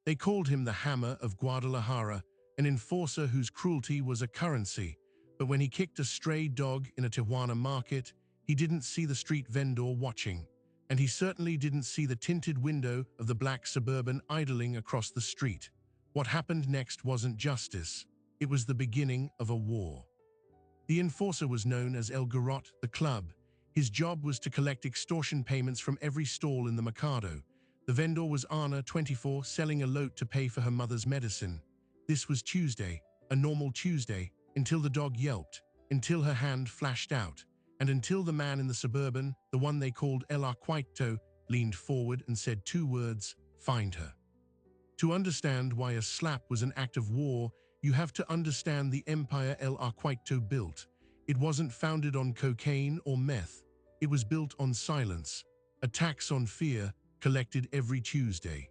They called him the Hammer of Guadalajara, an enforcer whose cruelty was a currency. But when he kicked a stray dog in a Tijuana market, he didn't see the street vendor watching. And he certainly didn't see the tinted window of the black Suburban idling across the street. What happened next wasn't justice. It was the beginning of a war. The enforcer was known as El Garrote, the club. His job was to collect extortion payments from every stall in the Mercado. The vendor was Ana, 24, selling a load to pay for her mother's medicine. This was Tuesday, a normal Tuesday, until the dog yelped, until her hand flashed out, and until the man in the Suburban, the one they called El Arquito, leaned forward and said two words: "Find her." To understand why a slap was an act of war, you have to understand the empire El Arquito built. It wasn't founded on cocaine or meth. It was built on silence, a tax on fear, collected every Tuesday.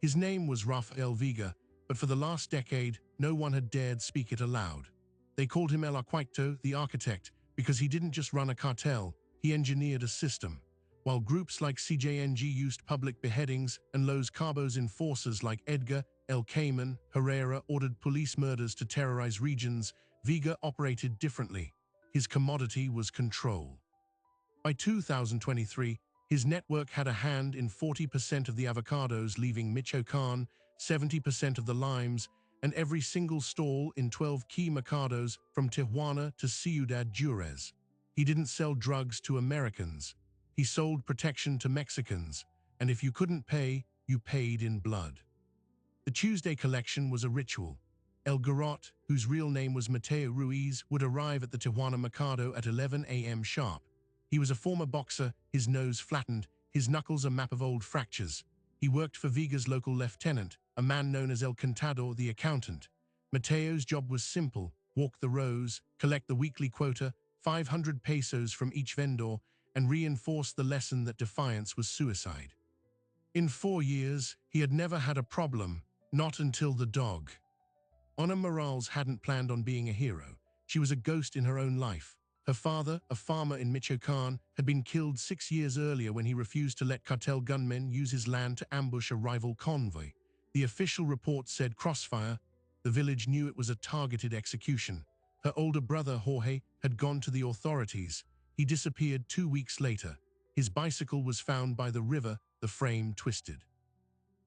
His name was Rafael Vega, but for the last decade, no one had dared speak it aloud. They called him El Arquito, the architect, because he didn't just run a cartel, he engineered a system. While groups like CJNG used public beheadings and Los Cabos enforcers like Edgar, El Cayman, Herrera ordered police murders to terrorize regions, Vega operated differently. His commodity was control. By 2023, his network had a hand in 40% of the avocados leaving Michoacan, 70% of the limes, and every single stall in 12 key mercados from Tijuana to Ciudad Juarez. He didn't sell drugs to Americans. He sold protection to Mexicans, and if you couldn't pay, you paid in blood. The Tuesday collection was a ritual. El Garrote, whose real name was Mateo Ruiz, would arrive at the Tijuana Mercado at 11 a.m. sharp. He was a former boxer, his nose flattened, his knuckles a map of old fractures. He worked for Vega's local lieutenant, a man known as El Contador, the accountant. Mateo's job was simple: walk the rows, collect the weekly quota, 500 pesos from each vendor, and reinforce the lesson that defiance was suicide. In 4 years, he had never had a problem, not until the dog. Ana Morales hadn't planned on being a hero. She was a ghost in her own life. Her father, a farmer in Michoacan, had been killed 6 years earlier when he refused to let cartel gunmen use his land to ambush a rival convoy. The official report said crossfire. The village knew it was a targeted execution. Her older brother, Jorge, had gone to the authorities. He disappeared 2 weeks later. His bicycle was found by the river, the frame twisted.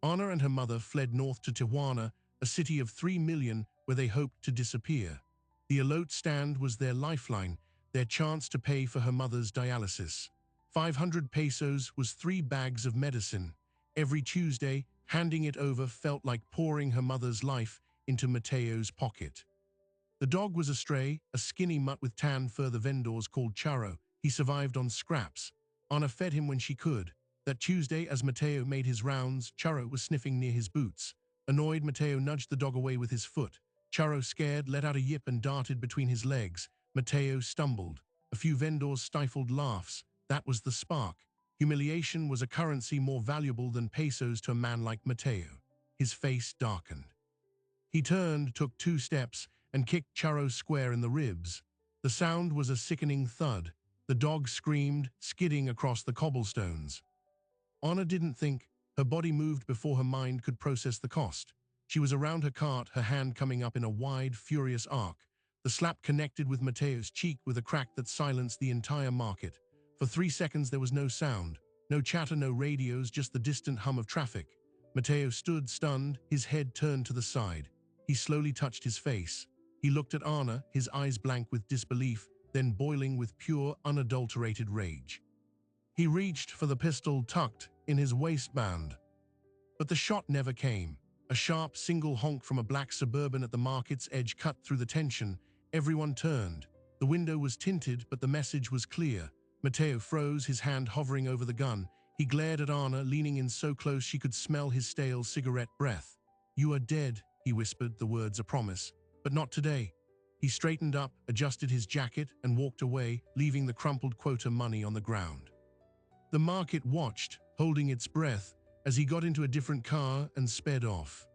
Ana and her mother fled north to Tijuana, a city of 3 million where they hoped to disappear. The elote stand was their lifeline, their chance to pay for her mother's dialysis. 500 pesos was 3 bags of medicine. Every Tuesday, handing it over felt like pouring her mother's life into Mateo's pocket. The dog was a stray, a skinny mutt with tan fur the vendors called Charro. He survived on scraps. Ana fed him when she could. That Tuesday, as Mateo made his rounds, Charro was sniffing near his boots. Annoyed, Mateo nudged the dog away with his foot. Charro, scared, let out a yip and darted between his legs. Mateo stumbled. A few vendors stifled laughs. That was the spark. Humiliation was a currency more valuable than pesos to a man like Mateo. His face darkened. He turned, took 2 steps, and kicked Charro square in the ribs. The sound was a sickening thud. The dog screamed, skidding across the cobblestones. Ana didn't think. Her body moved before her mind could process the cost. She was around her cart, her hand coming up in a wide, furious arc. The slap connected with Mateo's cheek with a crack that silenced the entire market. For 3 seconds there was no sound, no chatter, no radios, just the distant hum of traffic. Mateo stood stunned, his head turned to the side. He slowly touched his face. He looked at Ana, his eyes blank with disbelief, then boiling with pure, unadulterated rage. He reached for the pistol tucked in his waistband. But the shot never came. A sharp single honk from a black Suburban at the market's edge cut through the tension. Everyone turned. The window was tinted, but the message was clear. Mateo froze, his hand hovering over the gun. He glared at Ana, leaning in so close she could smell his stale cigarette breath. "You are dead," he whispered, the words a promise. But not today. He straightened up, adjusted his jacket, and walked away, leaving the crumpled quota money on the ground. The market watched, holding its breath, as he got into a different car and sped off.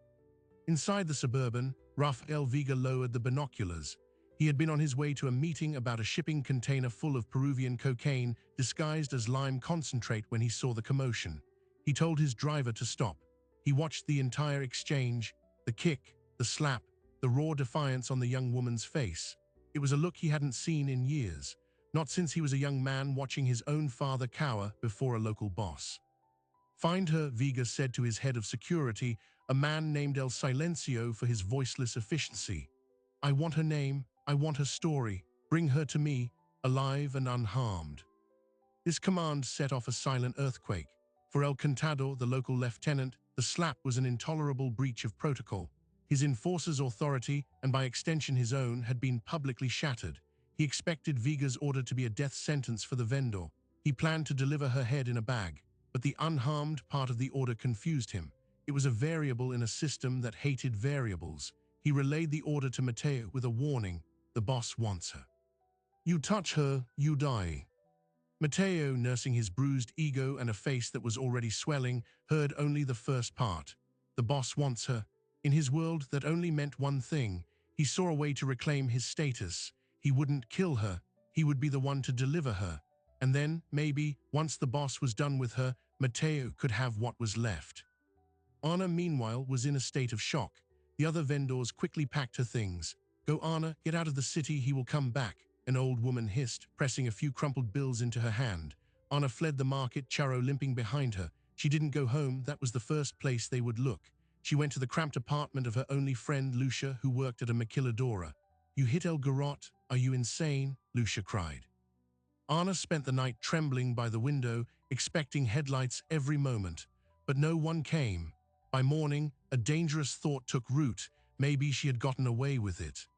Inside the Suburban, Rafael Vega lowered the binoculars. He had been on his way to a meeting about a shipping container full of Peruvian cocaine disguised as lime concentrate when he saw the commotion. He told his driver to stop. He watched the entire exchange, the kick, the slap, the raw defiance on the young woman's face. It was a look he hadn't seen in years, not since he was a young man watching his own father cower before a local boss. "Find her," Vega said to his head of security, a man named El Silencio, for his voiceless efficiency. "I want her name, I want her story. Bring her to me, alive and unharmed." This command set off a silent earthquake. For El Contador, the local lieutenant, the slap was an intolerable breach of protocol. His enforcer's authority, and by extension his own, had been publicly shattered. He expected Vega's order to be a death sentence for the vendor. He planned to deliver her head in a bag, but the unharmed part of the order confused him. It was a variable in a system that hated variables. He relayed the order to Mateo with a warning: "The boss wants her. You touch her, you die." Mateo, nursing his bruised ego and a face that was already swelling, heard only the first part. The boss wants her. In his world, that only meant one thing. He saw a way to reclaim his status. He wouldn't kill her. He would be the one to deliver her. And then, maybe, once the boss was done with her, Mateo could have what was left. Anna, meanwhile, was in a state of shock. The other vendors quickly packed her things. "Go, Anna, get out of the city, he will come back," an old woman hissed, pressing a few crumpled bills into her hand. Anna fled the market, Charo limping behind her. She didn't go home, that was the first place they would look. She went to the cramped apartment of her only friend, Lucia, who worked at a maquiladora. "You hit El Garrote? Are you insane?" Lucia cried. Anna spent the night trembling by the window, expecting headlights every moment. But no one came. By morning, a dangerous thought took root. Maybe she had gotten away with it.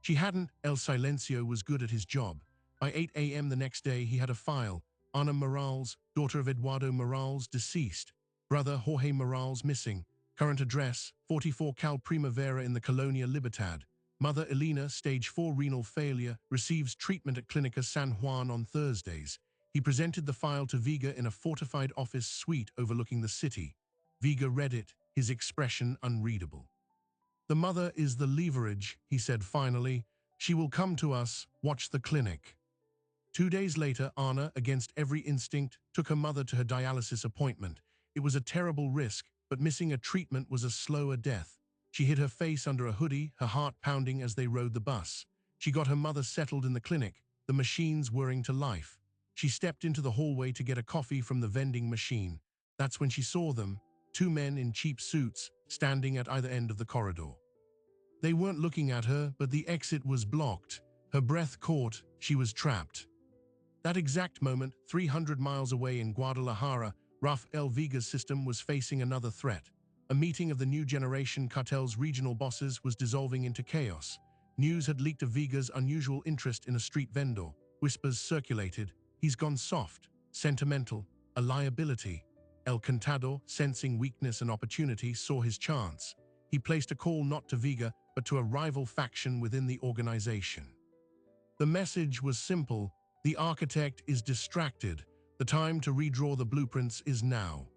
She hadn't. El Silencio was good at his job. By 8 a.m. the next day, he had a file. Ana Morales, daughter of Eduardo Morales, deceased. Brother Jorge Morales missing. Current address, 44 Cal Primavera in the Colonia Libertad. Mother Elena, stage 4 renal failure, receives treatment at Clinica San Juan on Thursdays. He presented the file to Vega in a fortified office suite overlooking the city. Vega read it, his expression unreadable. "The mother is the leverage," he said finally. "She will come to us, watch the clinic." 2 days later, Anna, against every instinct, took her mother to her dialysis appointment. It was a terrible risk, but missing a treatment was a slower death. She hid her face under a hoodie, her heart pounding as they rode the bus. She got her mother settled in the clinic, the machines whirring to life. She stepped into the hallway to get a coffee from the vending machine. That's when she saw them, 2 men in cheap suits, standing at either end of the corridor. They weren't looking at her, but the exit was blocked. Her breath caught, she was trapped. That exact moment, 300 miles away in Guadalajara, Rafael Vega's system was facing another threat. A meeting of the new generation Cartel's regional bosses was dissolving into chaos. News had leaked of Vega's unusual interest in a street vendor. Whispers circulated. "He's gone soft, sentimental, a liability." El Contador, sensing weakness and opportunity, saw his chance. He placed a call not to Vega, but to a rival faction within the organization. The message was simple: the architect is distracted. The time to redraw the blueprints is now.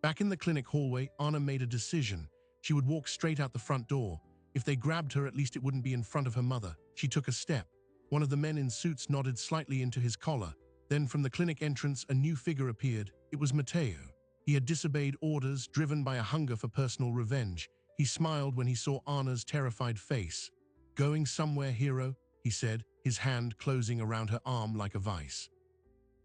Back in the clinic hallway, Anna made a decision. She would walk straight out the front door. If they grabbed her, at least it wouldn't be in front of her mother. She took a step. One of the men in suits nodded slightly into his collar. Then from the clinic entrance, a new figure appeared. It was Mateo. He had disobeyed orders, driven by a hunger for personal revenge. He smiled when he saw Anna's terrified face. "Going somewhere, hero?" he said, his hand closing around her arm like a vice.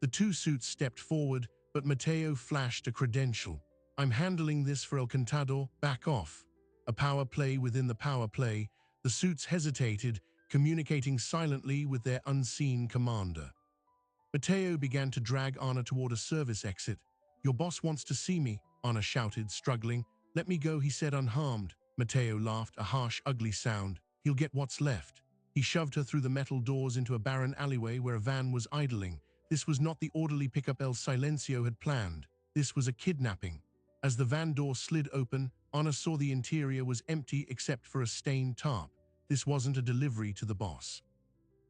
The 2 suits stepped forward, but Mateo flashed a credential. "I'm handling this for El Contador, back off." A power play within the power play. The suits hesitated, communicating silently with their unseen commander. Mateo began to drag Anna toward a service exit. "Your boss wants to see me," Anna shouted, struggling. "Let me go," he said, unharmed. Mateo laughed, a harsh, ugly sound. "He'll get what's left." He shoved her through the metal doors into a barren alleyway where a van was idling. This was not the orderly pickup El Silencio had planned. This was a kidnapping. As the van door slid open, Anna saw the interior was empty except for a stained tarp. This wasn't a delivery to the boss.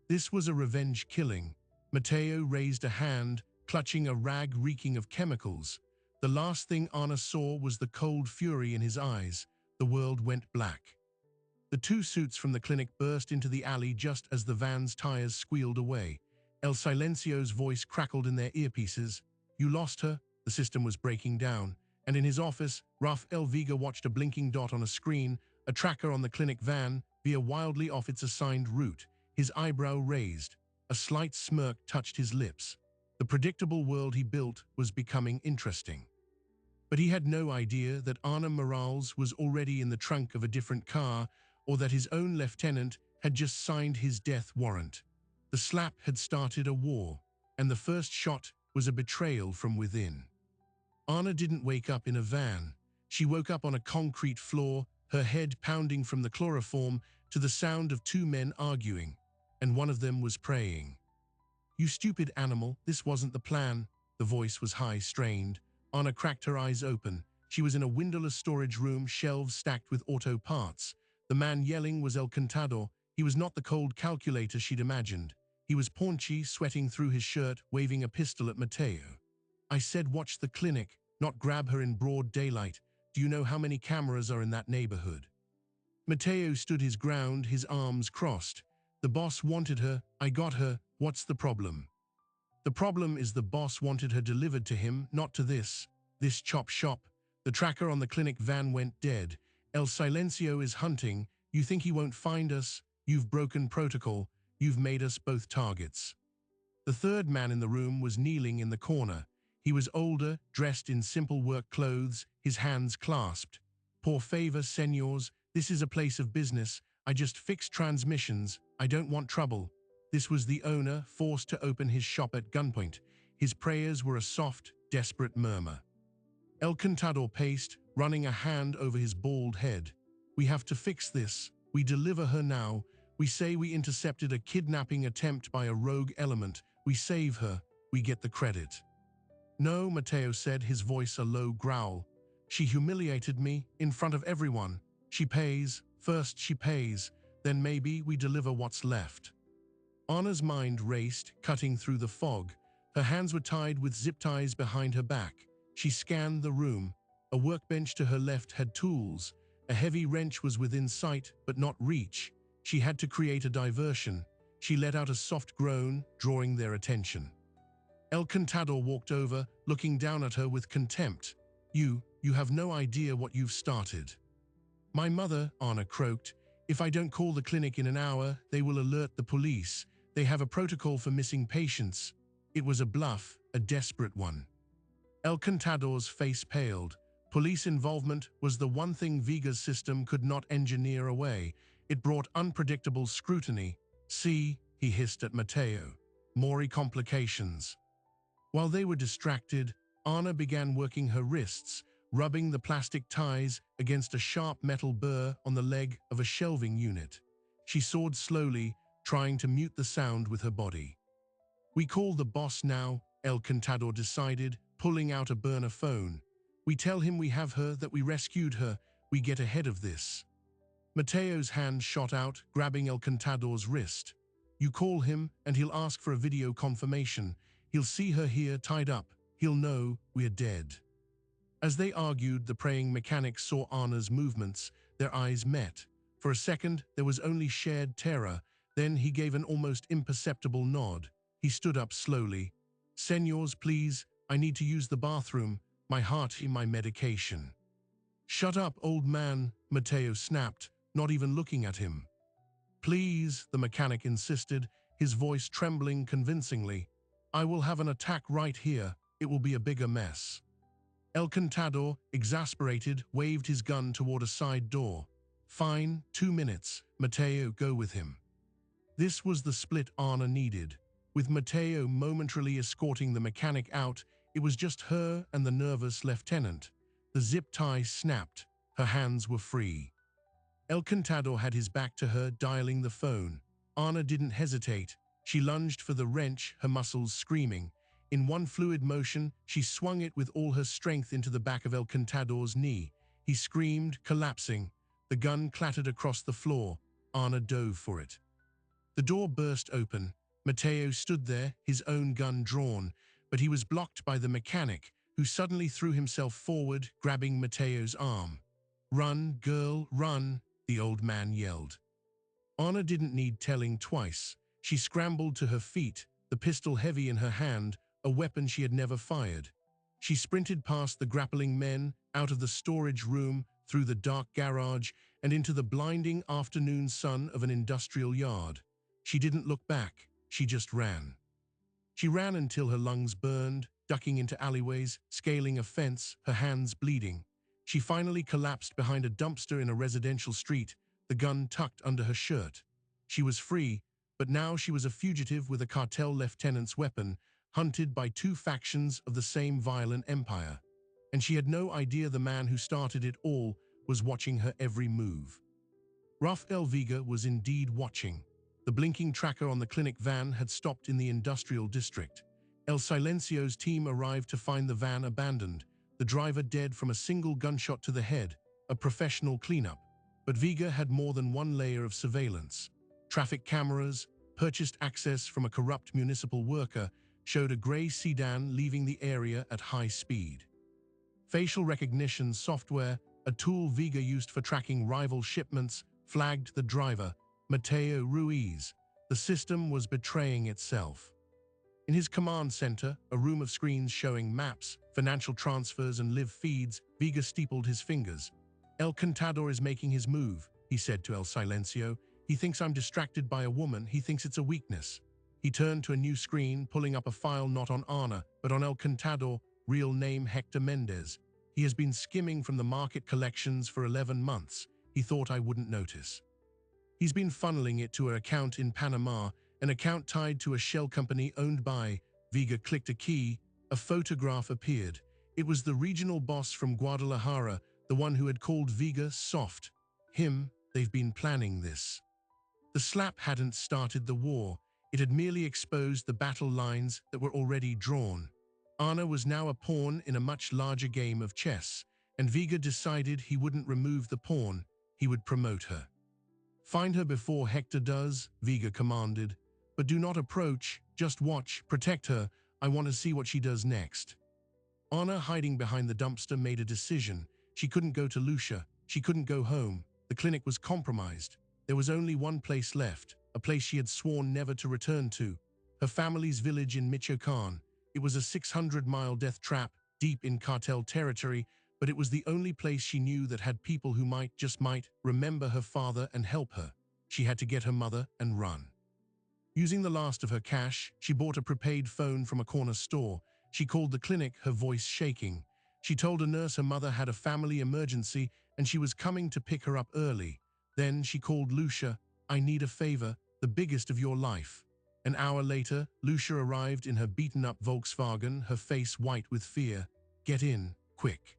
This was a revenge killing. Mateo raised a hand, clutching a rag reeking of chemicals. The last thing Anna saw was the cold fury in his eyes. The world went black. The 2 suits from the clinic burst into the alley just as the van's tires squealed away. El Silencio's voice crackled in their earpieces. "You lost her?" The system was breaking down. And in his office, Rafael Vega watched a blinking dot on a screen, a tracker on the clinic van, veer wildly off its assigned route, his eyebrow raised. A slight smirk touched his lips. The predictable world he built was becoming interesting. But he had no idea that Anna Morales was already in the trunk of a different car, or that his own lieutenant had just signed his death warrant. The slap had started a war, and the first shot was a betrayal from within. Anna didn't wake up in a van. She woke up on a concrete floor, her head pounding from the chloroform to the sound of two men arguing, and one of them was praying. "You stupid animal, this wasn't the plan." The voice was high, strained. Anna cracked her eyes open. She was in a windowless storage room, shelves stacked with auto parts. The man yelling was El Contador. He was not the cold calculator she'd imagined. He was paunchy, sweating through his shirt, waving a pistol at Mateo. "I said watch the clinic, not grab her in broad daylight. Do you know how many cameras are in that neighborhood?" Mateo stood his ground, his arms crossed. "The boss wanted her. I got her. What's the problem?" "The problem is the boss wanted her delivered to him, not to this chop shop." The tracker on the clinic van went dead. "El Silencio is hunting. You think he won't find us? You've broken protocol. You've made us both targets." The third man in the room was kneeling in the corner. He was older, dressed in simple work clothes, his hands clasped. "Por favor, señors, this is a place of business. I just fix transmissions. I don't want trouble." This was the owner, forced to open his shop at gunpoint. His prayers were a soft, desperate murmur. El Contador paced, running a hand over his bald head. "We have to fix this. We deliver her now. We say we intercepted a kidnapping attempt by a rogue element. We save her. We get the credit." "No," Mateo said, his voice a low growl. "She humiliated me, in front of everyone. She pays. First she pays. Then maybe we deliver what's left." Anna's mind raced, cutting through the fog. Her hands were tied with zip ties behind her back. She scanned the room. A workbench to her left had tools. A heavy wrench was within sight, but not reach. She had to create a diversion. She let out a soft groan, drawing their attention. El Contador walked over, looking down at her with contempt. You have no idea what you've started." "My mother," Anna croaked. "If I don't call the clinic in an hour, they will alert the police. They have a protocol for missing patients." It was a bluff, a desperate one. El Contador's face paled. Police involvement was the one thing Vega's system could not engineer away. It brought unpredictable scrutiny. "See," he hissed at Mateo. "More complications." While they were distracted, Anna began working her wrists, rubbing the plastic ties against a sharp metal burr on the leg of a shelving unit. She sawed slowly, trying to mute the sound with her body. "We call the boss now," El Contador decided, pulling out a burner phone. "We tell him we have her, that we rescued her. We get ahead of this." Mateo's hand shot out, grabbing El Contador's wrist. "You call him, and he'll ask for a video confirmation. He'll see her here, tied up. He'll know we're dead." As they argued, the praying mechanic saw Anna's movements. Their eyes met. For a second, there was only shared terror. Then he gave an almost imperceptible nod. He stood up slowly. "Señors, please, I need to use the bathroom. My heart in my medication." "Shut up, old man," Mateo snapped, not even looking at him. "Please," the mechanic insisted, his voice trembling convincingly. "I will have an attack right here. It will be a bigger mess." El Contador, exasperated, waved his gun toward a side door. "Fine, 2 minutes. Mateo, go with him." This was the split Anna needed. With Mateo momentarily escorting the mechanic out, it was just her and the nervous lieutenant. The zip tie snapped. Her hands were free. El Contador had his back to her, dialing the phone. Anna didn't hesitate. She lunged for the wrench, her muscles screaming. In one fluid motion, she swung it with all her strength into the back of El Contador's knee. He screamed, collapsing. The gun clattered across the floor. Anna dove for it. The door burst open. Mateo stood there, his own gun drawn, but he was blocked by the mechanic, who suddenly threw himself forward, grabbing Mateo's arm. "Run, girl, run," the old man yelled. Anna didn't need telling twice. She scrambled to her feet, the pistol heavy in her hand, a weapon she had never fired. She sprinted past the grappling men, out of the storage room, through the dark garage, and into the blinding afternoon sun of an industrial yard. She didn't look back, she just ran. She ran until her lungs burned, ducking into alleyways, scaling a fence, her hands bleeding. She finally collapsed behind a dumpster in a residential street, the gun tucked under her shirt. She was free, but now she was a fugitive with a cartel lieutenant's weapon, hunted by two factions of the same violent empire. And she had no idea the man who started it all was watching her every move. Rafael Vega was indeed watching. The blinking tracker on the clinic van had stopped in the industrial district. El Silencio's team arrived to find the van abandoned, the driver dead from a single gunshot to the head, a professional cleanup. But Vega had more than one layer of surveillance. Traffic cameras, purchased access from a corrupt municipal worker, showed a gray sedan leaving the area at high speed. Facial recognition software, a tool Vega used for tracking rival shipments, flagged the driver, Mateo Ruiz. The system was betraying itself. In his command center, a room of screens showing maps, financial transfers, and live feeds, Vega steepled his fingers. El Contador is making his move, he said to El Silencio. He thinks I'm distracted by a woman, he thinks it's a weakness. He turned to a new screen, pulling up a file not on Ana, but on El Contador, real name Hector Mendez. He has been skimming from the market collections for 11 months. He thought I wouldn't notice. He's been funneling it to an account in Panama, an account tied to a shell company owned by. Vega clicked a key. A photograph appeared. It was the regional boss from Guadalajara, the one who had called Vega soft. Him, they've been planning this. The slap hadn't started the war. It had merely exposed the battle lines that were already drawn. Ana was now a pawn in a much larger game of chess, and Vega decided he wouldn't remove the pawn, he would promote her. Find her before Hector does, Vega commanded. But do not approach, just watch, protect her. I want to see what she does next. Ana, hiding behind the dumpster, made a decision. She couldn't go to Lucia. She couldn't go home. The clinic was compromised. There was only one place left, a place she had sworn never to return to. Her family's village in Michoacan. It was a 600-mile death trap, deep in cartel territory, but it was the only place she knew that had people who might, just might, remember her father and help her. She had to get her mother and run. Using the last of her cash, she bought a prepaid phone from a corner store. She called the clinic, her voice shaking. She told a nurse her mother had a family emergency and she was coming to pick her up early. Then she called Lucia. I need a favor, the biggest of your life. An hour later, Lucia arrived in her beaten-up Volkswagen, her face white with fear. Get in, quick.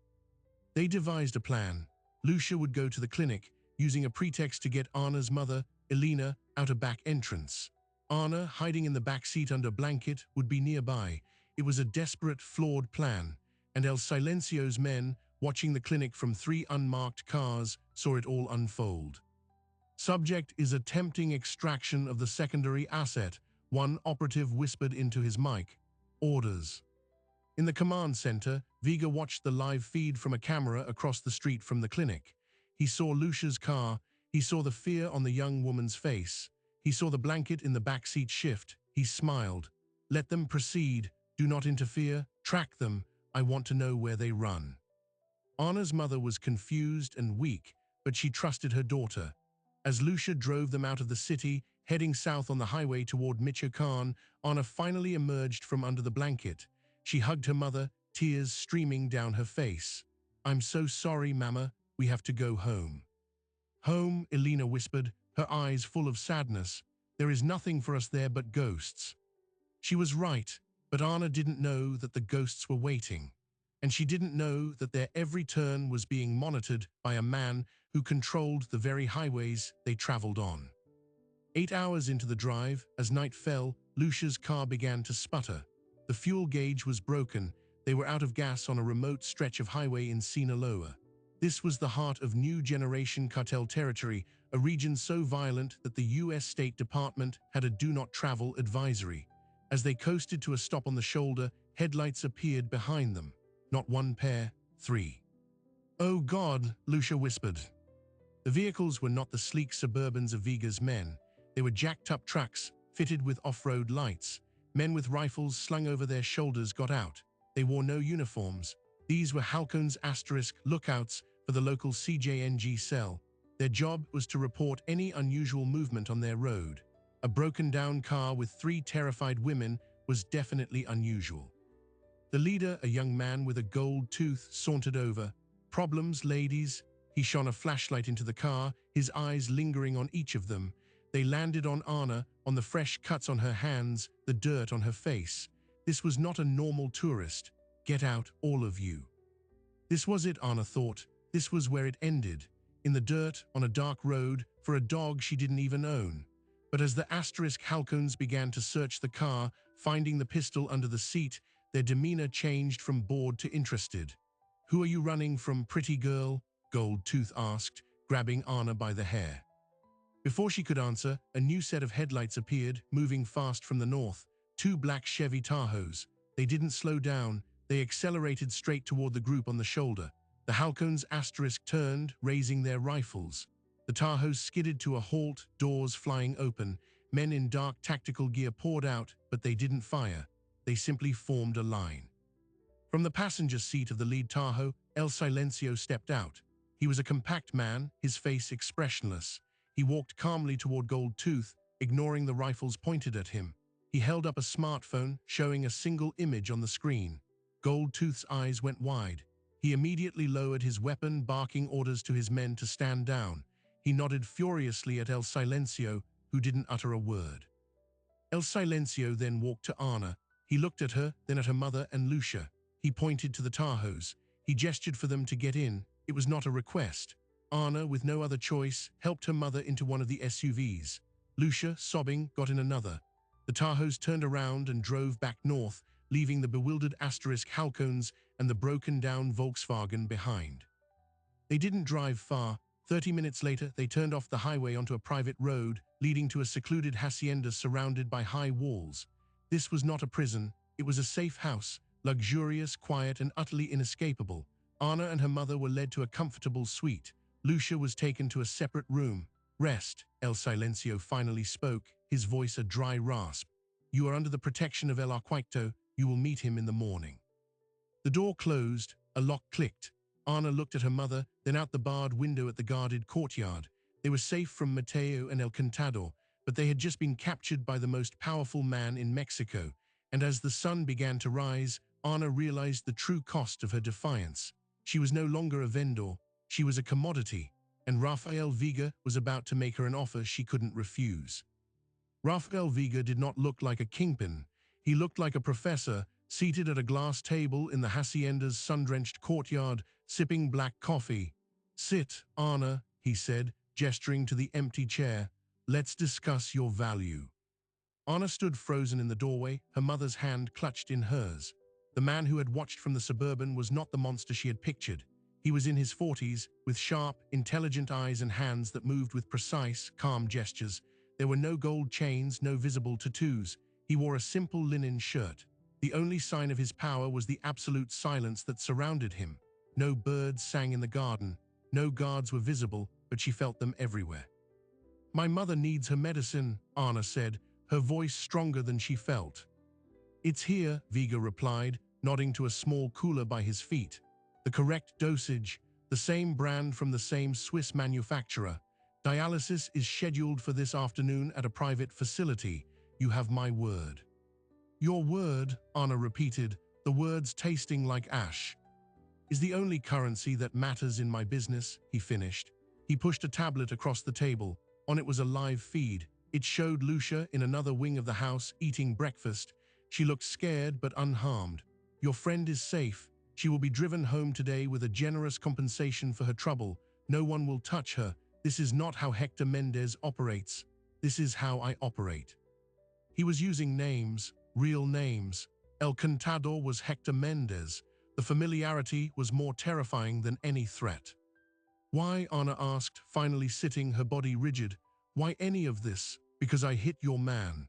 They devised a plan. Lucia would go to the clinic, using a pretext to get Ana's mother, Elena, out a back entrance. Ana, hiding in the back seat under a blanket, would be nearby. It was a desperate, flawed plan, and El Silencio's men, watching the clinic from 3 unmarked cars, saw it all unfold. Subject is attempting extraction of the secondary asset, one operative whispered into his mic. Orders. In the command center, Vega watched the live feed from a camera across the street from the clinic. He saw Lucia's car. He saw the fear on the young woman's face. He saw the blanket in the backseat shift. He smiled. Let them proceed. Do not interfere. Track them. I want to know where they run. Ana's mother was confused and weak, but she trusted her daughter. As Lucia drove them out of the city, heading south on the highway toward Michoacan, Ana finally emerged from under the blanket. She hugged her mother, tears streaming down her face. I'm so sorry, Mama. We have to go home. Home, Elena whispered, her eyes full of sadness. There is nothing for us there but ghosts. She was right, but Ana didn't know that the ghosts were waiting. And she didn't know that their every turn was being monitored by a man who controlled the very highways they traveled on. 8 hours into the drive, as night fell, Lucia's car began to sputter. The fuel gauge was broken. They were out of gas on a remote stretch of highway in Sinaloa. This was the heart of new generation cartel territory, a region so violent that the U.S. State Department had a do-not-travel advisory. As they coasted to a stop on the shoulder, headlights appeared behind them. Not one pair, 3. Oh God, Lucia whispered. The vehicles were not the sleek Suburbans of Vega's men. They were jacked-up trucks, fitted with off-road lights. Men with rifles slung over their shoulders got out. They wore no uniforms. These were Halcones * lookouts for the local CJNG cell. Their job was to report any unusual movement on their road. A broken-down car with 3 terrified women was definitely unusual. The leader, a young man with a gold tooth, sauntered over. "Problems, ladies?" He shone a flashlight into the car, his eyes lingering on each of them. They landed on Anna, on the fresh cuts on her hands, the dirt on her face. This was not a normal tourist. "Get out, all of you." This was it, Anna thought. This was where it ended. In the dirt, on a dark road, for a dog she didn't even own. But as the Halcones began to search the car, finding the pistol under the seat, their demeanor changed from bored to interested. "Who are you running from, pretty girl?" Gold Tooth asked, grabbing Anna by the hair. Before she could answer, a new set of headlights appeared, moving fast from the north. 2 black Chevy Tahoes. They didn't slow down. They accelerated straight toward the group on the shoulder. The Halcones * turned, raising their rifles. The Tahoes skidded to a halt, doors flying open. Men in dark tactical gear poured out, but they didn't fire. They simply formed a line. From the passenger seat of the lead Tahoe, El Silencio stepped out. He was a compact man, his face expressionless. He walked calmly toward Gold Tooth, ignoring the rifles pointed at him. He held up a smartphone, showing a single image on the screen. Gold Tooth's eyes went wide. He immediately lowered his weapon, barking orders to his men to stand down. He nodded furiously at El Silencio, who didn't utter a word. El Silencio then walked to Anna. He looked at her, then at her mother and Lucia. He pointed to the Tahoes. He gestured for them to get in. It was not a request. Anna, with no other choice, helped her mother into one of the SUVs. Lucia, sobbing, got in another. The Tahoes turned around and drove back north, leaving the bewildered * Halcones and the broken-down Volkswagen behind. They didn't drive far. 30 minutes later, they turned off the highway onto a private road, leading to a secluded hacienda surrounded by high walls. This was not a prison. It was a safe house, luxurious, quiet, and utterly inescapable. Anna and her mother were led to a comfortable suite. Lucia was taken to a separate room. "Rest," El Silencio finally spoke, his voice a dry rasp. "You are under the protection of El Arquito. You will meet him in the morning." The door closed. A lock clicked. Anna looked at her mother, then out the barred window at the guarded courtyard. They were safe from Mateo and El Contador, but they had just been captured by the most powerful man in Mexico. And as the sun began to rise, Anna realized the true cost of her defiance. She was no longer a vendor. She was a commodity, and Rafael Vega was about to make her an offer she couldn't refuse. Rafael Vega did not look like a kingpin. He looked like a professor, seated at a glass table in the hacienda's sun-drenched courtyard, sipping black coffee. "Sit, Anna," he said, gesturing to the empty chair. "Let's discuss your value." Anna stood frozen in the doorway, her mother's hand clutched in hers. The man who had watched from the Suburban was not the monster she had pictured. He was in his 40s, with sharp, intelligent eyes and hands that moved with precise, calm gestures. There were no gold chains, no visible tattoos. He wore a simple linen shirt. The only sign of his power was the absolute silence that surrounded him. No birds sang in the garden. No guards were visible, but she felt them everywhere. "My mother needs her medicine," Anna said, her voice stronger than she felt. "It's here," Vega replied, nodding to a small cooler by his feet. "The correct dosage, the same brand from the same Swiss manufacturer. Dialysis is scheduled for this afternoon at a private facility. You have my word." "Your word," Anna repeated, the words tasting like ash. "Is the only currency that matters in my business," he finished. He pushed a tablet across the table. On it was a live feed. It showed Lucia in another wing of the house eating breakfast. She looked scared but unharmed. "Your friend is safe. She will be driven home today with a generous compensation for her trouble. No one will touch her. This is not how Hector Mendez operates. This is how I operate." He was using names, real names. El Contador was Hector Mendez. The familiarity was more terrifying than any threat. "Why?" Anna asked, finally sitting, her body rigid. "Why any of this?" "Because I hit your man."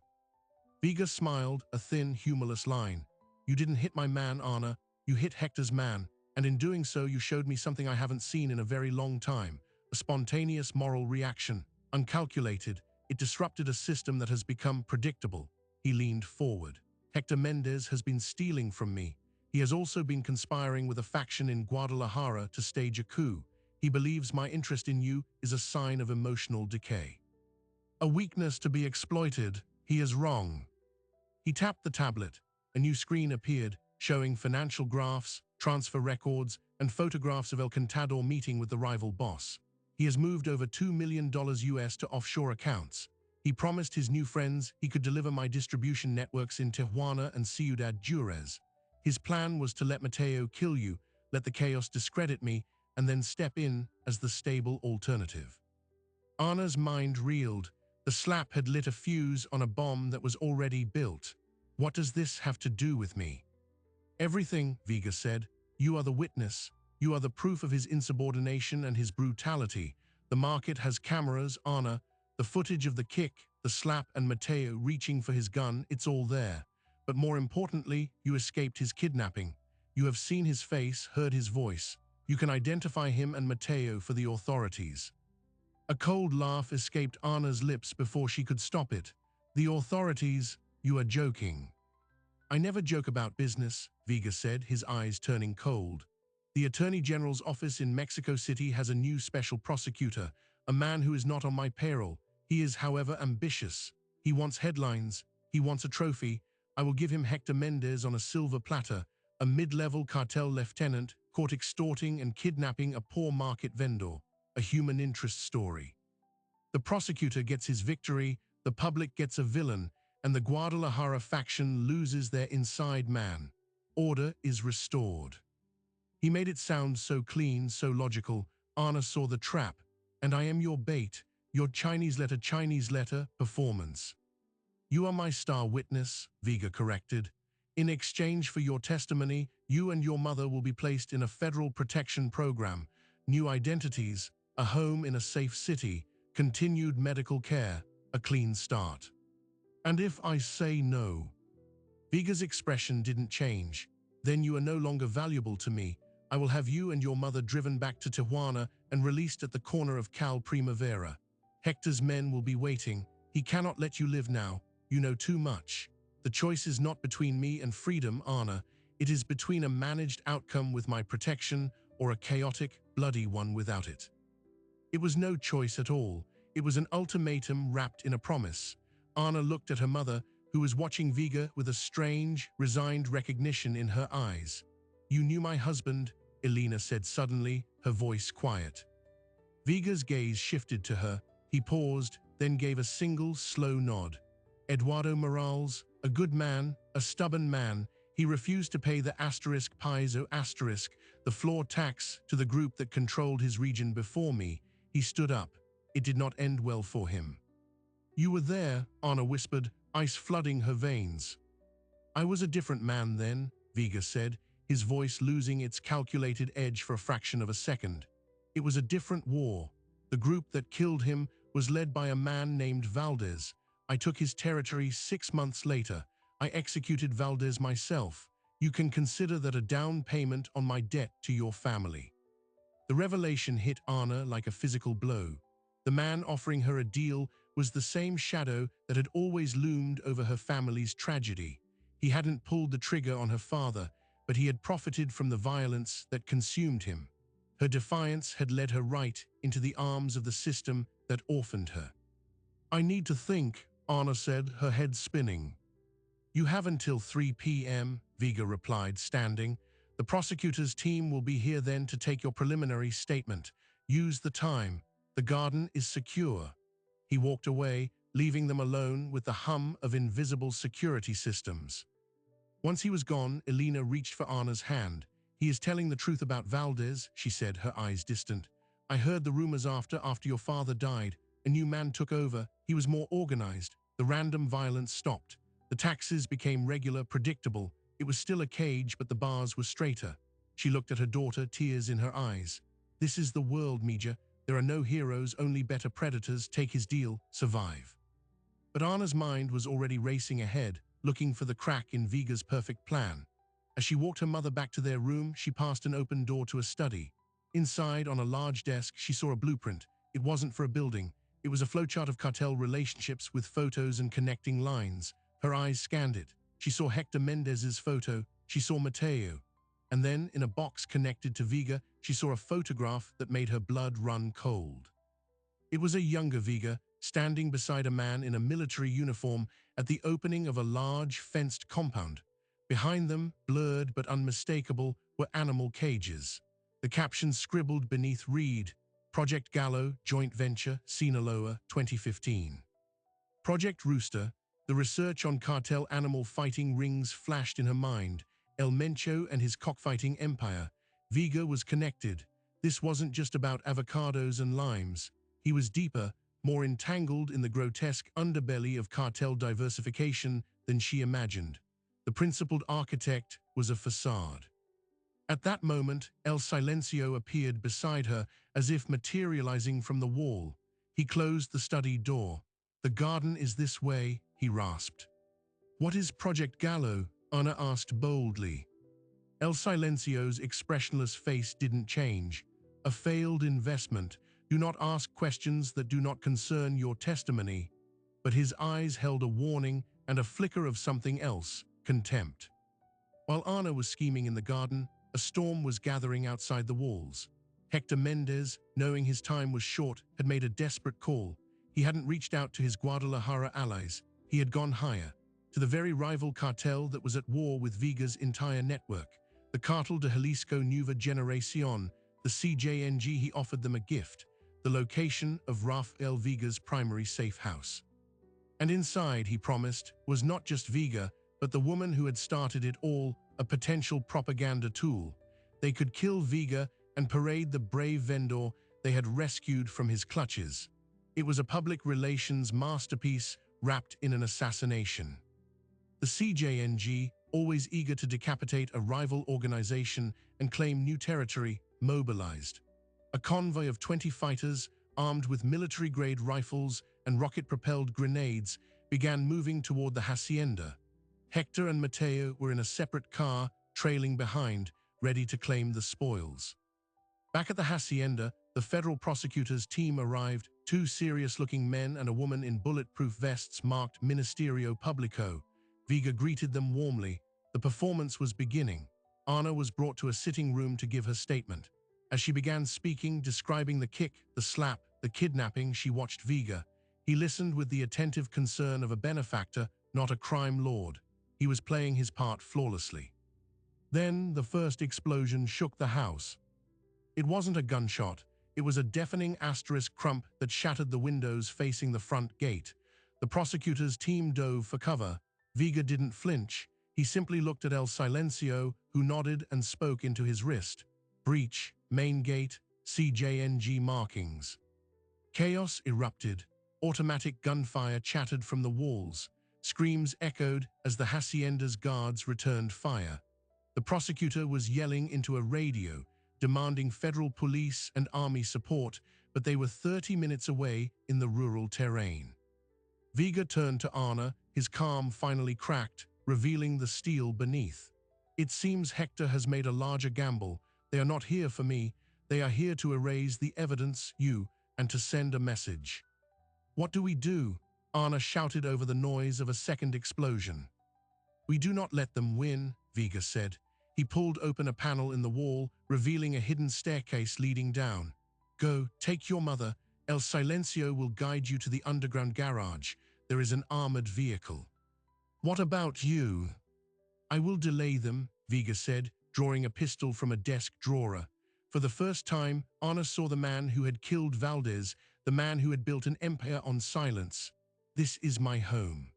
Vega smiled, a thin, humorless line. "You didn't hit my man, Anna. You hit Hector's man, and in doing so you showed me something I haven't seen in a very long time. A spontaneous moral reaction. Uncalculated. It disrupted a system that has become predictable." He leaned forward. "Hector Mendez has been stealing from me. He has also been conspiring with a faction in Guadalajara to stage a coup. He believes my interest in you is a sign of emotional decay. A weakness to be exploited. He is wrong. He tapped the tablet. A new screen appeared, showing financial graphs, transfer records, and photographs of El Contador meeting with the rival boss. He has moved over $2 million US to offshore accounts. He promised his new friends he could deliver my distribution networks in Tijuana and Ciudad Juarez. His plan was to let Mateo kill you, let the chaos discredit me, and then step in as the stable alternative. Anna's mind reeled. The slap had lit a fuse on a bomb that was already built. What does this have to do with me? Everything, Vega said. You are the witness. You are the proof of his insubordination and his brutality. The market has cameras, Anna. The footage of the kick, the slap, and Mateo reaching for his gun, it's all there. But more importantly, you escaped his kidnapping. You have seen his face, heard his voice. You can identify him and Mateo for the authorities. A cold laugh escaped Anna's lips before she could stop it. The authorities? You are joking. I never joke about business, Vega said, his eyes turning cold. The Attorney General's office in Mexico City has a new special prosecutor, a man who is not on my payroll. He is, however, ambitious. He wants headlines. He wants a trophy. I will give him Hector Mendez on a silver platter, a mid-level cartel lieutenant caught extorting and kidnapping a poor market vendor, a human interest story. The prosecutor gets his victory, the public gets a villain, and the Guadalajara faction loses their inside man. Order is restored. He made it sound so clean, so logical. Anna saw the trap. And I am your bait, your Chinese letter performance. You are my star witness, Vega corrected. In exchange for your testimony, you and your mother will be placed in a federal protection program, new identities, a home in a safe city, continued medical care, a clean start. And if I say no? Vega's expression didn't change. Then you are no longer valuable to me. I will have you and your mother driven back to Tijuana and released at the corner of Cal Primavera. Hector's men will be waiting. He cannot let you live now. You know too much. The choice is not between me and freedom, Anna. It is between a managed outcome with my protection or a chaotic, bloody one without it. It was no choice at all. It was an ultimatum wrapped in a promise. Anna looked at her mother, who was watching Vega with a strange, resigned recognition in her eyes. You knew my husband, Elena said suddenly, her voice quiet. Vega's gaze shifted to her. He paused, then gave a single, slow nod. Eduardo Morales, a good man, a stubborn man, he refused to pay the *peso*, the floor tax, to the group that controlled his region before me. He stood up. It did not end well for him. You were there, Anna whispered, ice flooding her veins. I was a different man then, Vega said, his voice losing its calculated edge for a fraction of a second. It was a different war. The group that killed him was led by a man named Valdez. I took his territory 6 months later. I executed Valdez myself. You can consider that a down payment on my debt to your family. The revelation hit Anna like a physical blow. The man offering her a deal was the same shadow that had always loomed over her family's tragedy. He hadn't pulled the trigger on her father, but he had profited from the violence that consumed him. Her defiance had led her right into the arms of the system that orphaned her. I need to think, Anna said, her head spinning. You have until 3 p.m., Vega replied, standing. The prosecutor's team will be here then to take your preliminary statement. Use the time. The garden is secure. He walked away, leaving them alone with the hum of invisible security systems. Once he was gone, Elena reached for Anna's hand. He is telling the truth about Valdez, she said, her eyes distant. I heard the rumors after your father died. A new man took over. He was more organized. The random violence stopped. The taxes became regular, predictable. It was still a cage, but the bars were straighter. She looked at her daughter, tears in her eyes. This is the world, Mija. There are no heroes, only better predators. Take his deal, survive. But Anna's mind was already racing ahead, looking for the crack in Vega's perfect plan. As she walked her mother back to their room, she passed an open door to a study. Inside, on a large desk, she saw a blueprint. It wasn't for a building. It was a flowchart of cartel relationships with photos and connecting lines. Her eyes scanned it. She saw Hector Mendez's photo, she saw Mateo. And then, in a box connected to Viga, she saw a photograph that made her blood run cold. It was a younger Viga, standing beside a man in a military uniform at the opening of a large, fenced compound. Behind them, blurred but unmistakable, were animal cages. The caption scribbled beneath read, Project Gallo, Joint Venture, Sinaloa, 2015. Project Rooster, the research on cartel animal fighting rings flashed in her mind. El Mencho and his cockfighting empire. Viga was connected. This wasn't just about avocados and limes. He was deeper, more entangled in the grotesque underbelly of cartel diversification than she imagined. The principled architect was a facade. At that moment, El Silencio appeared beside her, as if materializing from the wall. He closed the study door. "The garden is this way," he rasped. "What is Project Gallo?" Ana asked boldly. El Silencio's expressionless face didn't change. "A failed investment. Do not ask questions that do not concern your testimony." But his eyes held a warning and a flicker of something else, contempt. While Ana was scheming in the garden, a storm was gathering outside the walls. Hector Mendez, knowing his time was short, had made a desperate call. He hadn't reached out to his Guadalajara allies. He had gone higher, to the very rival cartel that was at war with Viga's entire network. The Cartel de Jalisco Nueva Generación, the CJNG. He offered them a gift, the location of Rafael Viga's primary safe house. And inside, he promised, was not just Viga, but the woman who had started it all, a potential propaganda tool. They could kill Viga and parade the brave vendor they had rescued from his clutches. It was a public relations masterpiece wrapped in an assassination. The CJNG, always eager to decapitate a rival organization and claim new territory, mobilized. A convoy of 20 fighters, armed with military-grade rifles and rocket-propelled grenades, began moving toward the hacienda. Hector and Mateo were in a separate car, trailing behind, ready to claim the spoils. Back at the hacienda, the federal prosecutor's team arrived, two serious-looking men and a woman in bulletproof vests marked Ministerio Publico. Viga greeted them warmly. The performance was beginning. Ana was brought to a sitting room to give her statement. As she began speaking, describing the kick, the slap, the kidnapping, she watched Viga. He listened with the attentive concern of a benefactor, not a crime lord. He was playing his part flawlessly. Then the first explosion shook the house. It wasn't a gunshot. It was a deafening asterisk crump that shattered the windows facing the front gate. The prosecutor's team dove for cover. Viga didn't flinch. He simply looked at El Silencio, who nodded and spoke into his wrist. Breach, main gate, CJNG markings. Chaos erupted. Automatic gunfire chattered from the walls. Screams echoed as the hacienda's guards returned fire. The prosecutor was yelling into a radio, demanding federal police and army support, but they were 30 minutes away in the rural terrain. Viga turned to Ana, his calm finally cracked, revealing the steel beneath. "It seems Hector has made a larger gamble. They are not here for me. They are here to erase the evidence, and to send a message." "What do we do?" Ana shouted over the noise of a second explosion. "We do not let them win," Viga said. He pulled open a panel in the wall, revealing a hidden staircase leading down. "Go, take your mother. El Silencio will guide you to the underground garage. There is an armored vehicle." "What about you?" "I will delay them," Viga said, drawing a pistol from a desk drawer. For the first time, Ana saw the man who had killed Valdez, the man who had built an empire on silence. "This is my home."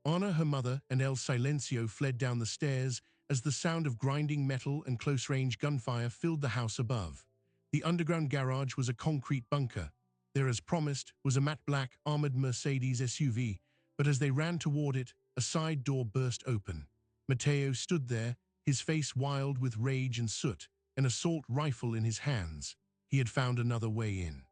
Ana, her mother, and El Silencio fled down the stairs as the sound of grinding metal and close-range gunfire filled the house above. The underground garage was a concrete bunker. There, as promised, was a matte black, armored Mercedes SUV, but as they ran toward it, a side door burst open. Mateo stood there, his face wild with rage and soot, an assault rifle in his hands. He had found another way in.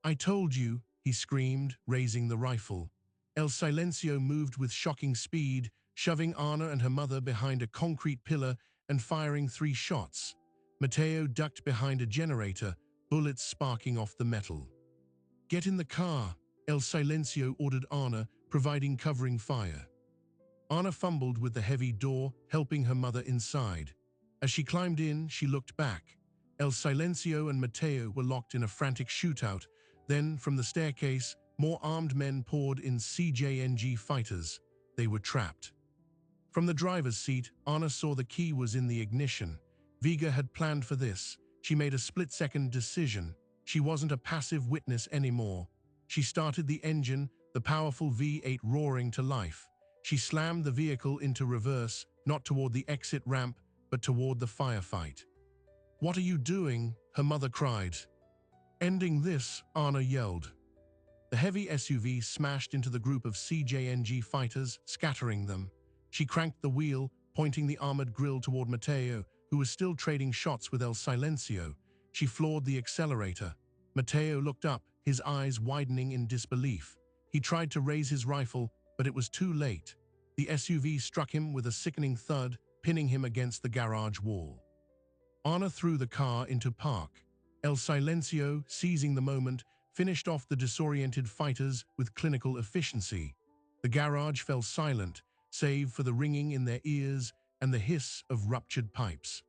"I told you," he screamed, raising the rifle. El Silencio moved with shocking speed, shoving Ana and her mother behind a concrete pillar and firing 3 shots. Mateo ducked behind a generator, bullets sparking off the metal. "Get in the car," El Silencio ordered Ana, providing covering fire. Anna fumbled with the heavy door, helping her mother inside. As she climbed in, she looked back. El Silencio and Mateo were locked in a frantic shootout. Then, from the staircase, more armed men poured in CJNG fighters. They were trapped. From the driver's seat, Anna saw the key was in the ignition. Vega had planned for this. She made a split-second decision. She wasn't a passive witness anymore. She started the engine, the powerful V8 roaring to life. She slammed the vehicle into reverse, not toward the exit ramp, but toward the firefight. "What are you doing?" her mother cried. "Ending this," Anna yelled. The heavy SUV smashed into the group of CJNG fighters, scattering them. She cranked the wheel, pointing the armored grille toward Mateo, who was still trading shots with El Silencio. She floored the accelerator. Mateo looked up, his eyes widening in disbelief. He tried to raise his rifle, but it was too late. The SUV struck him with a sickening thud, pinning him against the garage wall. Anna threw the car into park. El Silencio, seizing the moment, finished off the disoriented fighters with clinical efficiency. The garage fell silent, save for the ringing in their ears and the hiss of ruptured pipes.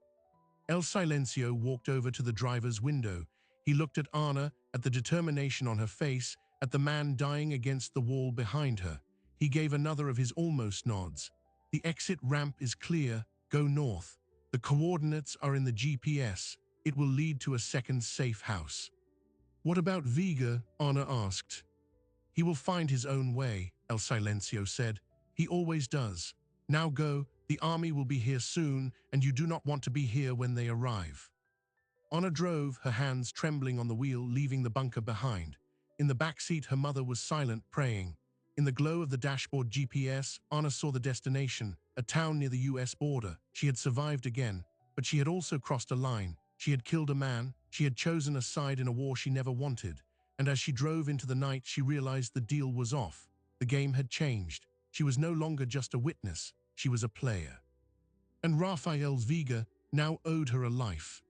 El Silencio walked over to the driver's window. He looked at Anna, at the determination on her face, at the man dying against the wall behind her. He gave another of his almost nods. "The exit ramp is clear. Go north. The coordinates are in the GPS. It will lead to a second safe house." "What about Vega?" Anna asked. "He will find his own way," El Silencio said. "He always does. Now go. The army will be here soon, and you do not want to be here when they arrive." Anna drove, her hands trembling on the wheel, leaving the bunker behind. In the back seat, her mother was silent, praying. In the glow of the dashboard GPS, Anna saw the destination, a town near the US border. She had survived again, but she had also crossed a line. She had killed a man. She had chosen a side in a war she never wanted. And as she drove into the night, she realized the deal was off. The game had changed. She was no longer just a witness. She was a player. And Rafael Vega now owed her a life.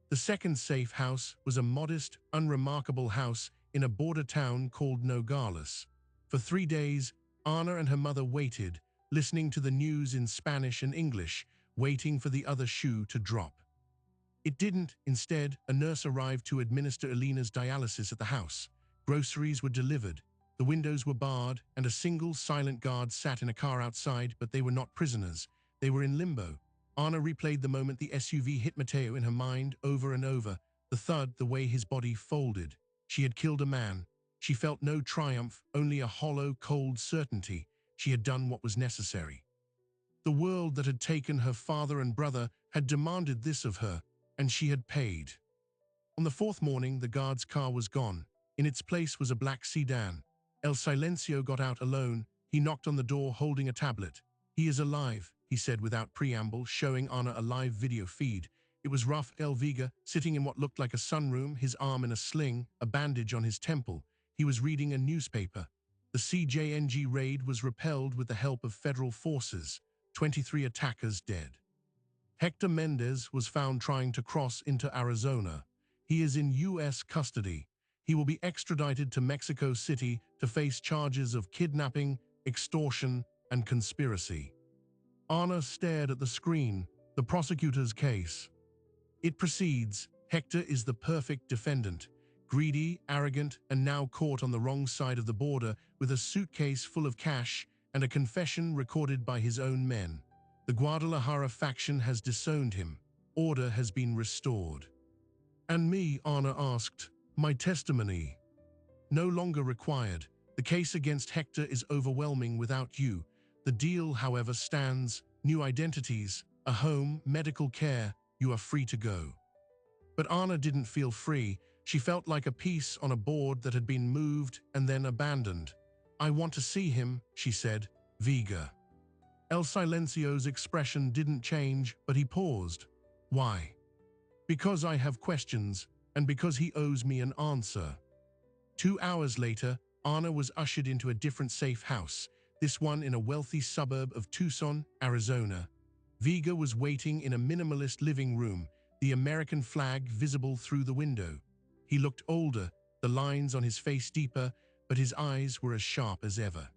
The second safe house was a modest, unremarkable house in a border town called Nogales. For 3 days, Anna and her mother waited, listening to the news in Spanish and English, waiting for the other shoe to drop. It didn't. Instead, a nurse arrived to administer Elena's dialysis at the house. Groceries were delivered. The windows were barred, and a single silent guard sat in a car outside, but they were not prisoners. They were in limbo. Anna replayed the moment the SUV hit Mateo in her mind over and over, the thud, the way his body folded. She had killed a man. She felt no triumph, only a hollow, cold certainty. She had done what was necessary. The world that had taken her father and brother had demanded this of her, and she had paid. On the fourth morning, the guard's car was gone. In its place was a black sedan. El Silencio got out alone. He knocked on the door holding a tablet. "He is alive," he said without preamble, showing Anna a live video feed. It was Rafael Vega, sitting in what looked like a sunroom, his arm in a sling, a bandage on his temple. He was reading a newspaper. The CJNG raid was repelled with the help of federal forces. 23 attackers dead. Hector Mendez was found trying to cross into Arizona. He is in U.S. custody. He will be extradited to Mexico City to face charges of kidnapping, extortion, and conspiracy. Anna stared at the screen. The prosecutor's case. It proceeds. Hector is the perfect defendant. Greedy, arrogant, and now caught on the wrong side of the border with a suitcase full of cash and a confession recorded by his own men. The Guadalajara faction has disowned him. Order has been restored. "And me?" Anna asked. "My testimony?" "No longer required. The case against Hector is overwhelming without you. The deal, however, stands. New identities, a home, medical care. You are free to go." But Anna didn't feel free. She felt like a piece on a board that had been moved and then abandoned. "I want to see him," she said. "Vega." El Silencio's expression didn't change, but he paused. "Why?" "Because I have questions, and because he owes me an answer." 2 hours later, Anna was ushered into a different safe house, this one in a wealthy suburb of Tucson, Arizona. Vega was waiting in a minimalist living room, the American flag visible through the window. He looked older, the lines on his face deeper, but his eyes were as sharp as ever.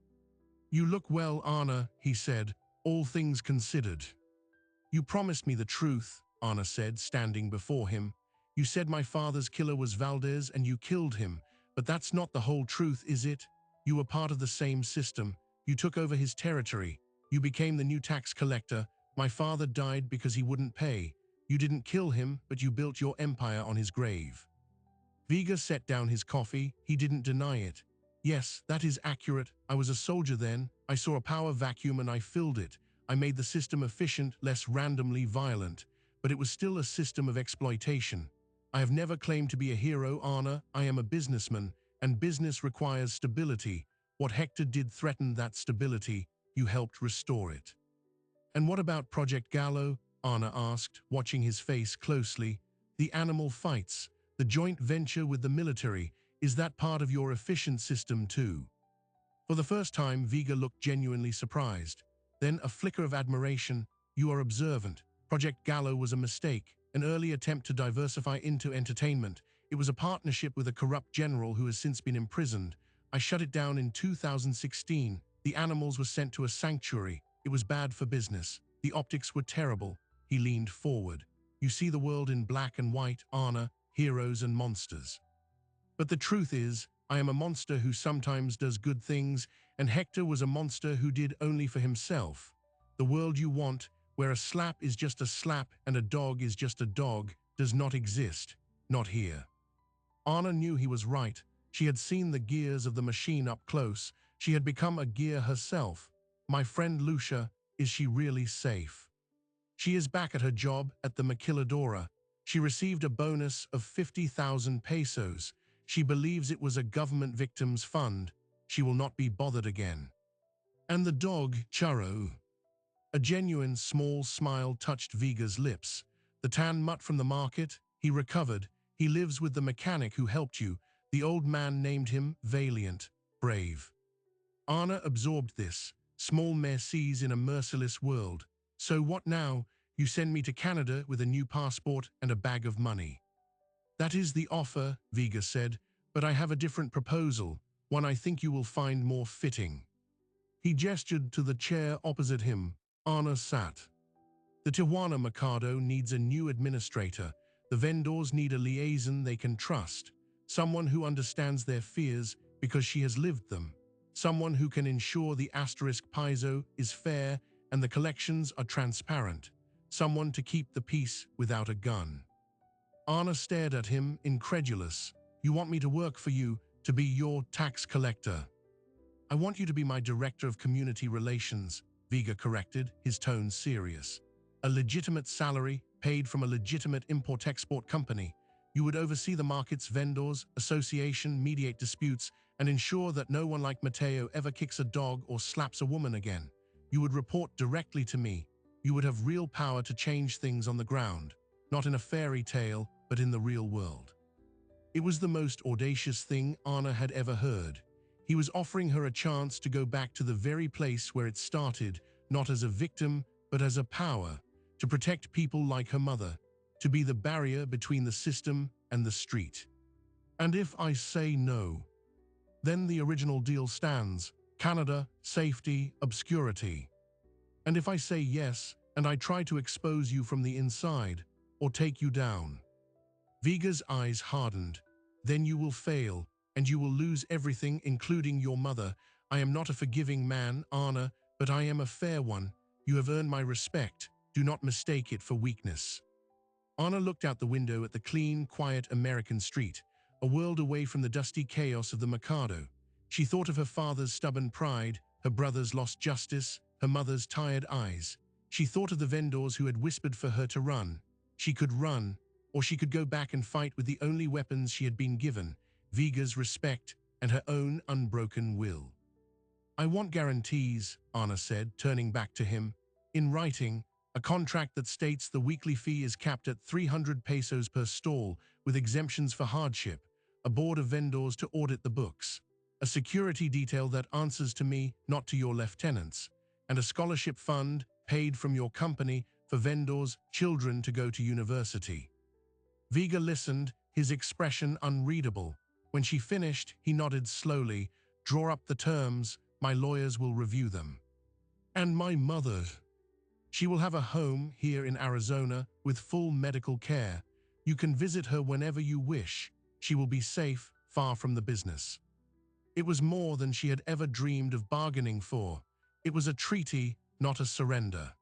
You look well, Anna, he said, all things considered. You promised me the truth, Anna said, standing before him. You said my father's killer was Valdez and you killed him, but that's not the whole truth, is it? You were part of the same system. You took over his territory. You became the new tax collector. My father died because he wouldn't pay. You didn't kill him, but you built your empire on his grave. Viga set down his coffee. He didn't deny it. Yes, that is accurate. I was a soldier then. I saw a power vacuum and I filled it. I made the system efficient, less randomly violent. But it was still a system of exploitation. I have never claimed to be a hero, Anna. I am a businessman, and business requires stability. What Hector did threatened that stability. You helped restore it. And what about Project Gallo? Anna asked, watching his face closely. The animal fights, the joint venture with the military, is that part of your efficient system too? For the first time, Viga looked genuinely surprised. Then a flicker of admiration. You are observant. Project Gallo was a mistake, an early attempt to diversify into entertainment. It was a partnership with a corrupt general who has since been imprisoned. I shut it down in 2016. The animals were sent to a sanctuary. It was bad for business. The optics were terrible. He leaned forward. You see the world in black and white, Anna, heroes and monsters. But the truth is, I am a monster who sometimes does good things, and Hector was a monster who did only for himself. The world you want, where a slap is just a slap and a dog is just a dog, does not exist. Not here. Anna knew he was right. She had seen the gears of the machine up close. She had become a gear herself. My friend Lucia, is she really safe? She is back at her job at the Maquiladora. She received a bonus of 50,000 pesos. She believes it was a government victims fund. She will not be bothered again. And the dog, Churro. A genuine small smile touched Viga's lips. The tan mutt from the market, he recovered. He lives with the mechanic who helped you. The old man named him Valiant, Brave. Anna absorbed this. Small mercies in a merciless world. So what now? You send me to Canada with a new passport and a bag of money. That is the offer, Viga said, but I have a different proposal, one I think you will find more fitting. He gestured to the chair opposite him. Anna sat. The Tijuana Mercado needs a new administrator. The vendors need a liaison they can trust. Someone who understands their fears because she has lived them. Someone who can ensure the asterisk peso is fair and the collections are transparent. Someone to keep the peace without a gun. Anna stared at him, incredulous. You want me to work for you, to be your tax collector? I want you to be my director of community relations, Viga corrected, his tone serious. A legitimate salary, paid from a legitimate import-export company. You would oversee the market's vendors, association, mediate disputes, and ensure that no one like Mateo ever kicks a dog or slaps a woman again. You would report directly to me. You would have real power to change things on the ground, not in a fairy tale, but in the real world. It was the most audacious thing Anna had ever heard. He was offering her a chance to go back to the very place where it started, not as a victim, but as a power, to protect people like her mother, to be the barrier between the system and the street. And if I say no, then the original deal stands: Canada, safety, obscurity. And if I say yes, and I try to expose you from the inside, or take you down. Viga's eyes hardened. Then you will fail, and you will lose everything, including your mother. I am not a forgiving man, Anna, but I am a fair one. You have earned my respect. Do not mistake it for weakness. Anna looked out the window at the clean, quiet American street, a world away from the dusty chaos of the Mercado. She thought of her father's stubborn pride, her brother's lost justice, her mother's tired eyes. She thought of the vendors who had whispered for her to run. She could run, or she could go back and fight with the only weapons she had been given, Viga's respect and her own unbroken will. I want guarantees, Anna said, turning back to him. In writing, a contract that states the weekly fee is capped at 300 pesos per stall, with exemptions for hardship, a board of vendors to audit the books, a security detail that answers to me, not to your lieutenants, and a scholarship fund paid from your company for vendors' children to go to university. Viga listened, his expression unreadable. When she finished, he nodded slowly. Draw up the terms, My lawyers will review them. And my mother. She will have a home here in Arizona with full medical care. You can visit her whenever you wish. She will be safe, far from the business. It was more than she had ever dreamed of bargaining for. It was a treaty, not a surrender.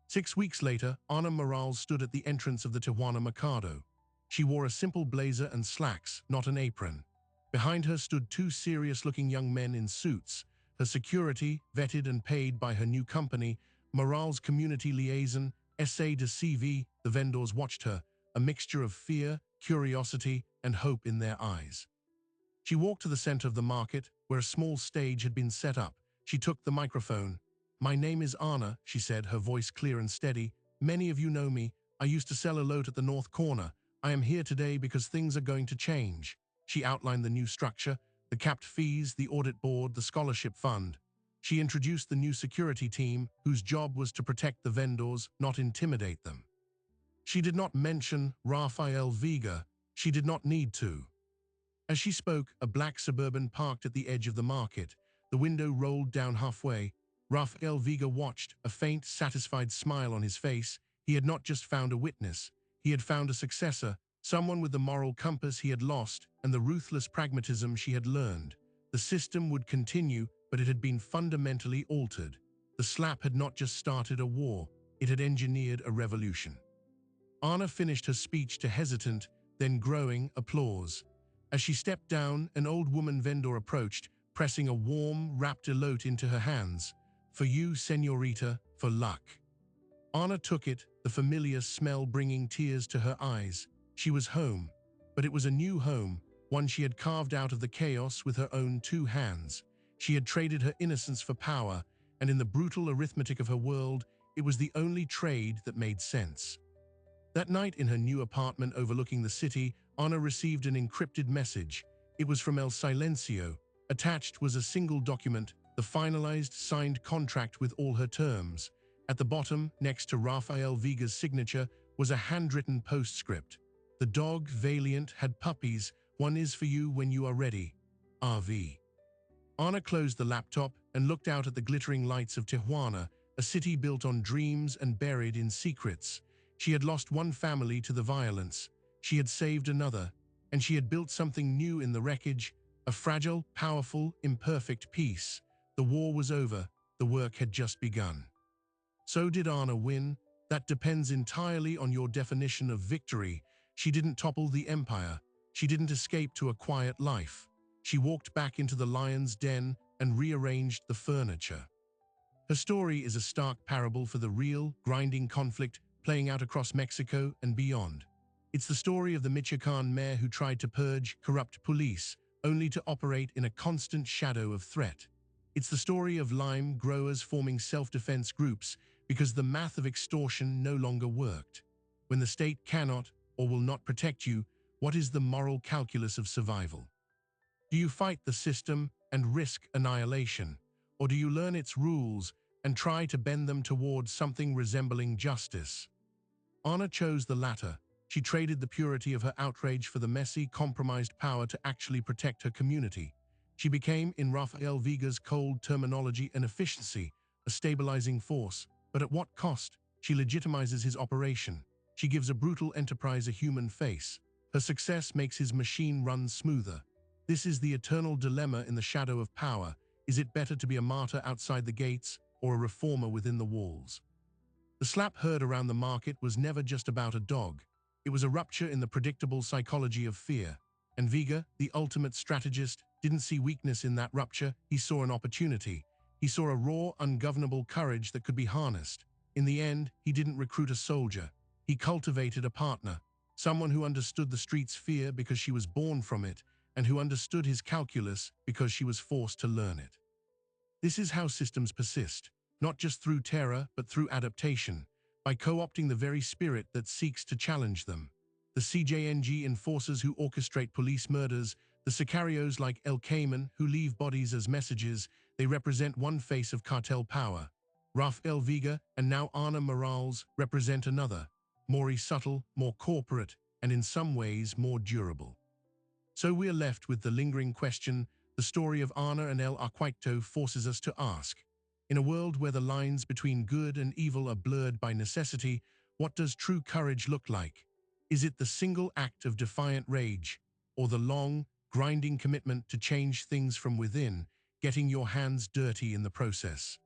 6 weeks later, Ana Morales stood at the entrance of the Tijuana Mercado. She wore a simple blazer and slacks, not an apron. Behind her stood two serious-looking young men in suits, her security, vetted and paid by her new company, Morales Community Liaison, SA de CV. The vendors watched her, a mixture of fear, curiosity, and hope in their eyes. She walked to the center of the market, where a small stage had been set up. She took the microphone. "My name is Ana," she said, her voice clear and steady. "Many of you know me. I used to sell a lot at the North Corner. I am here today because things are going to change." She outlined the new structure, the capped fees, the audit board, the scholarship fund. She introduced the new security team, whose job was to protect the vendors, not intimidate them. She did not mention Rafael Vega. She did not need to. As she spoke, a black Suburban parked at the edge of the market. The window rolled down halfway. Rafael Vega watched, a faint, satisfied smile on his face. He had not just found a witness. He had found a successor, someone with the moral compass he had lost and the ruthless pragmatism she had learned. The system would continue, but it had been fundamentally altered. The slap had not just started a war, it had engineered a revolution. Ana finished her speech to hesitant, then growing applause. As she stepped down, an old woman vendor approached, pressing a warm, wrapped elote into her hands. "For you, señorita, for luck." Ana took it, the familiar smell bringing tears to her eyes. She was home, but it was a new home, one she had carved out of the chaos with her own two hands. She had traded her innocence for power, and in the brutal arithmetic of her world, it was the only trade that made sense. That night in her new apartment overlooking the city, Ana received an encrypted message. It was from El Silencio. Attached was a single document, the finalized, signed contract with all her terms. At the bottom, next to Rafael Vega's signature, was a handwritten postscript. "The dog, Valiant, had puppies. One is for you when you are ready. RV." Ana closed the laptop and looked out at the glittering lights of Tijuana, a city built on dreams and buried in secrets. She had lost one family to the violence. She had saved another, and she had built something new in the wreckage, a fragile, powerful, imperfect peace. The war was over. The work had just begun. So did Ana win? That depends entirely on your definition of victory. She didn't topple the empire. She didn't escape to a quiet life. She walked back into the lion's den and rearranged the furniture. Her story is a stark parable for the real, grinding conflict playing out across Mexico and beyond. It's the story of the Michoacan mayor who tried to purge corrupt police, only to operate in a constant shadow of threat. It's the story of lime growers forming self-defense groups because the math of extortion no longer worked. When the state cannot or will not protect you, what is the moral calculus of survival? Do you fight the system and risk annihilation, or do you learn its rules and try to bend them towards something resembling justice? Ana chose the latter. She traded the purity of her outrage for the messy, compromised power to actually protect her community. She became, in Rafael Vega's cold terminology, an efficiency, a stabilizing force. But at what cost? She legitimizes his operation. She gives a brutal enterprise a human face. Her success makes his machine run smoother. This is the eternal dilemma in the shadow of power. Is it better to be a martyr outside the gates or a reformer within the walls? The slap heard around the market was never just about a dog. It was a rupture in the predictable psychology of fear. And Vega, the ultimate strategist, didn't see weakness in that rupture. He saw an opportunity. He saw a raw, ungovernable courage that could be harnessed. In the end, he didn't recruit a soldier. He cultivated a partner, someone who understood the street's fear because she was born from it, and who understood his calculus because she was forced to learn it. This is how systems persist, not just through terror, but through adaptation, by co-opting the very spirit that seeks to challenge them. The CJNG enforcers who orchestrate police murders, the sicarios like El Cayman who leave bodies as messages, they represent one face of cartel power. Rafael Vega and now Ana Morales represent another, more subtle, more corporate, and in some ways more durable. So we're left with the lingering question, the story of Ana and El Arquito forces us to ask, in a world where the lines between good and evil are blurred by necessity, what does true courage look like? Is it the single act of defiant rage, or the long, grinding commitment to change things from within, getting your hands dirty in the process?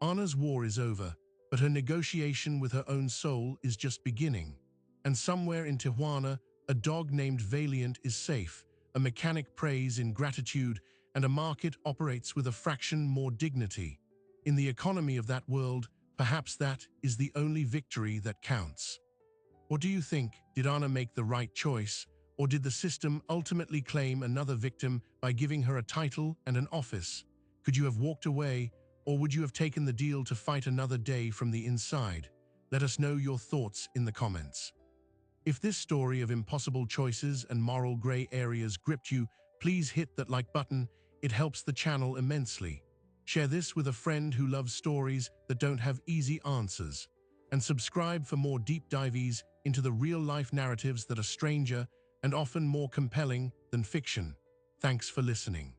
Ana's war is over, but her negotiation with her own soul is just beginning. And somewhere in Tijuana, a dog named Valiant is safe, a mechanic prays in gratitude, and a market operates with a fraction more dignity. In the economy of that world, perhaps that is the only victory that counts. What do you think? Did Ana make the right choice, or did the system ultimately claim another victim by giving her a title and an office? Could you have walked away, or would you have taken the deal to fight another day from the inside? Let us know your thoughts in the comments. If this story of impossible choices and moral gray areas gripped you, please hit that like button. It helps the channel immensely. Share this with a friend who loves stories that don't have easy answers. And subscribe for more deep dives into the real-life narratives that are stranger and often more compelling than fiction. Thanks for listening.